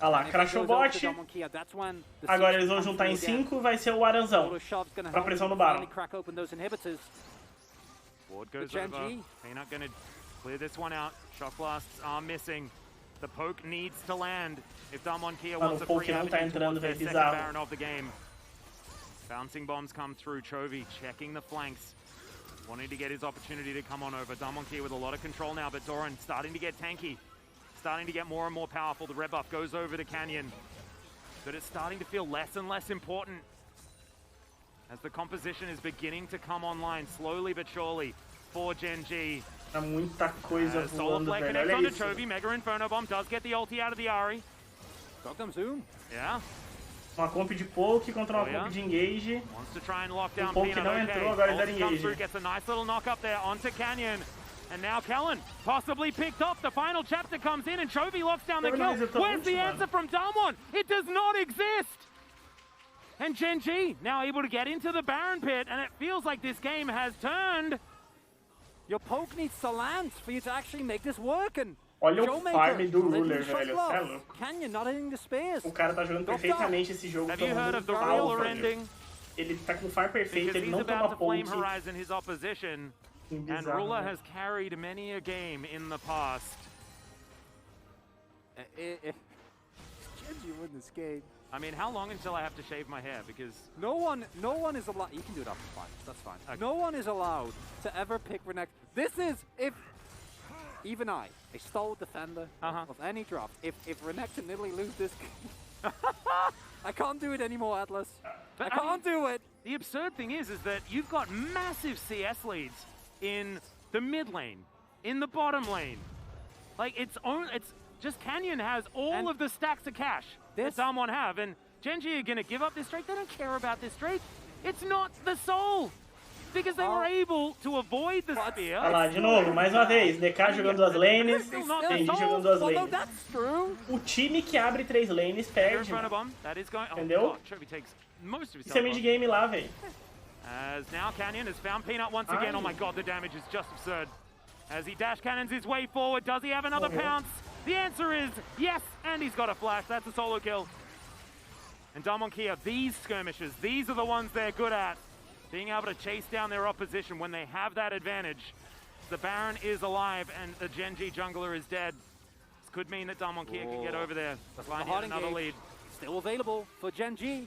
Olha lá, crashou o bot. Agora eles vão juntar em 5, vai ser o Aranzão. Pra pressão no Baron. Ward goes over. Peanut gonna clear this one out. Shock blasts are missing. The poke needs to land if Damwon Kia wants to free avenue towards their second Baron of the game. Bouncing bombs come through. Chovy checking the flanks. Wanting to get his opportunity to come on over. Damwon Kia with a lot of control now, but Doran starting to get tanky. Starting to get more and more powerful. The red buff goes over to Canyon. But it's starting to feel less and less important as the composition is beginning to come online, slowly but surely, for Gen G. Tá muita coisa voando, velho. Olha onto isso. Chovy. Mega Inferno Bomb does get the ulti out of the Ahri. Got them zoom. Yeah. Uma comp de poke contra uma comp de engage. Wants to try and lock down O poke não entrou, agora ele dá engage. Gets a nice little knock up there onto Canyon. And now Kellen possibly picked off. The final chapter comes in and Chovy locks down the kill. Where's the answer from Damwon? It does not exist. And Gen G now able to get into the Baron pit, and it feels like this game has turned. Your poke needs to land for you to actually make this work. And olha o farm do Ruler, velho. Você é louco. Canyon not hitting the spears. O cara tá jogando perfeitamente esse jogo. Have you heard of the Ruler ending? Ele tá com o farm perfeito, ele não toma poke. And Ruler has carried many a game in the past. If Genji win this game. I mean, how long until I have to shave my hair? Because no one is allowed. You can do it after 5. That's fine. Okay. No one is allowed to ever pick Renekton. This is if even a stole defender of any drop. If Renekton literally lose this game, I can't do it anymore, Atlas. I can't do it. The absurd thing is that you've got massive CS leads in the mid lane, in the bottom lane. Like it's just Canyon has all of the stacks of cash that Damwon have, and Gen G are gonna give up this Drake. They don't care about this Drake. It's not the soul. Because they were able to avoid the spear. Olha lá, de novo, mais uma vez. DK jogando as lanes, Genji jogando as lanes. O time que abre 3 lanes perde. Entendeu? Isso é mid-game lá, velho. As now Canyon has found Peanut once again. Oh my god, the damage is just absurd. As he dash cannons his way forward, does he have another pounce? The answer is yes, and he's got a flash. That's a solo kill. And Damwon Kia, these skirmishes, these are the ones they're good at. Being able to chase down their opposition when they have that advantage. The Baron is alive and the Gen G jungler is dead. This could mean that Damwon Kia can get over there. Find another lead. Still available for Gen G.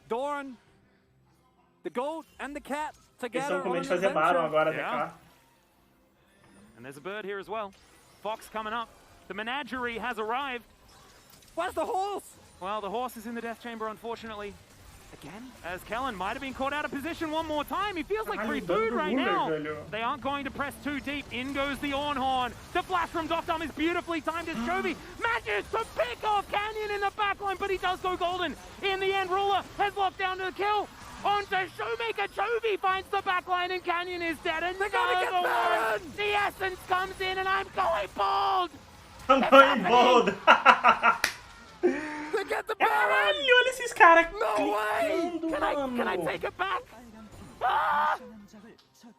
Doran, the goat and the cat together. Eles estão com medo de fazer Baron agora, DK. And there's a bird here as well. Fox coming up. The menagerie has arrived. Where's the horse? Well, the horse is in the death chamber, unfortunately. Again, as Kellen might have been caught out of position one more time. He feels like free food right now. They aren't going to press too deep. In goes the Ornhorn. The flash from Doctum is beautifully timed as Chovy manages to pick off Canyon in the backline, but he does go golden. In the end, Ruler has locked down to the kill. Onto Showmaker. Chovy finds the backline and Canyon is dead. And another one. The essence comes in and I'm going bald. I'm going bald. Get the Baron! Caralho, olha esses caras No way! Can I take it back? Ah!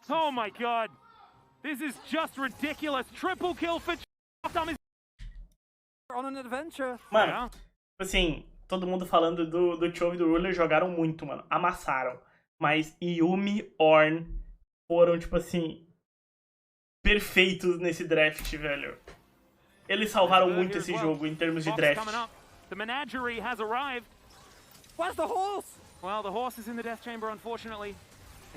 Oh my god. This is just ridiculous. Triple kill for on an adventure. Mano, assim, todo mundo falando do Chovy e do Ruler jogaram muito, mano. Amassaram. Mas Yumi, Ornn foram, tipo assim, perfeitos nesse draft, velho. Eles salvaram muito esse jogo em termos de draft. The menagerie has arrived. Where's the horse? Well, the horse is in the death chamber, unfortunately.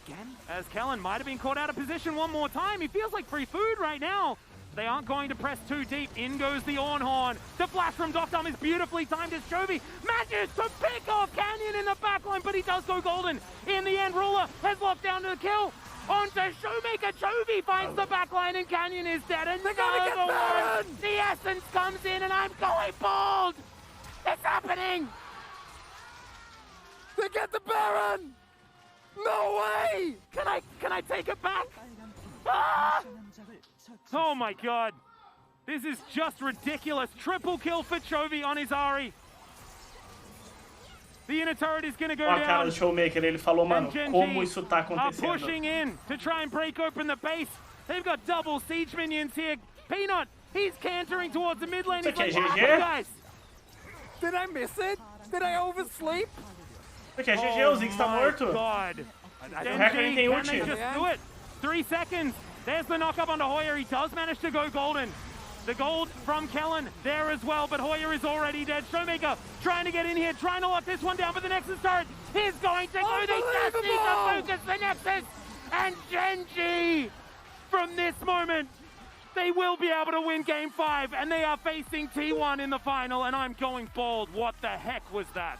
Again, as Kellen might have been caught out of position one more time. He feels like free food right now. They aren't going to press too deep. In goes the Ornhorn. The flash from Doctum is beautifully timed as Chovy manages to pick off Canyon in the backline, but he does go golden. In the end, Ruler has locked down to the kill. Onto Showmaker. Chovy finds the backline and Canyon is dead. And another one. The essence comes in and I'm going bald. It's happening! They get the Baron! No way! Can I take it back? Ah! Oh my god. This is just ridiculous. Triple kill for Chovy on his Ahri. The inner turret is gonna go Ó a cara down. do Showmaker, ele falou, mano, And Genji como isso tá are acontecendo. pushing in to try and break open the base. They've got double siege minions here. Peanut, he's cantering towards the mid lane. He's Isso aqui like, é what GG? happened, guys? Did I miss it? Did I oversleep? Porque é GG, o Ziggs tá morto. Oh God. O Hacker tem Can ult. they just do it? 3 seconds. There's the knock up onto Hoyer. He does manage to go golden. The gold from Kellen there as well, but Hoyer is already dead. Showmaker trying to get in here, trying to lock this one down, but the Nexus turret is going to go. They just need to focus the Nexus. And Genji, from this moment, they will be able to win Game 5, and they are facing T1 in the final, and I'm going bald. What the heck was that?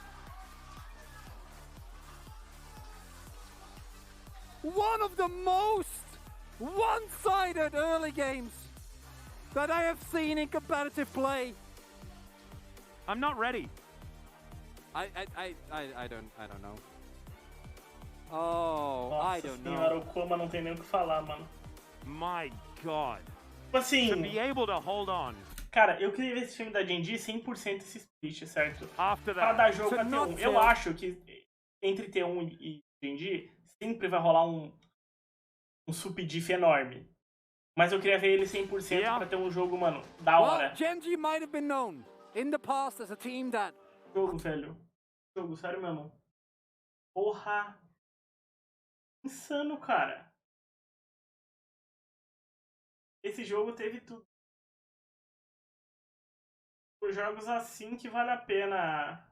One of the most one-sided early games that I have seen in competitive play. I'm not ready. I don't know. Oh, I Nossa don't senhora, know. o Coma não tem nem o que falar, mano. My God. Tipo assim, To be able to hold on cara, eu queria ver esse time da Genji 100% esse split, certo? after Pra that. dar jogo So a not T1. Eu fair. acho que entre T1 e Genji sempre vai rolar um subdiff enorme. Mas eu queria ver ele 100% pra ter um jogo, mano, da hora. Well, Genji might have been known in the past as a team that Jogo, velho. Jogo, sério mesmo. Porra. Insano, cara. Esse jogo teve tudo. Por jogos assim que vale a pena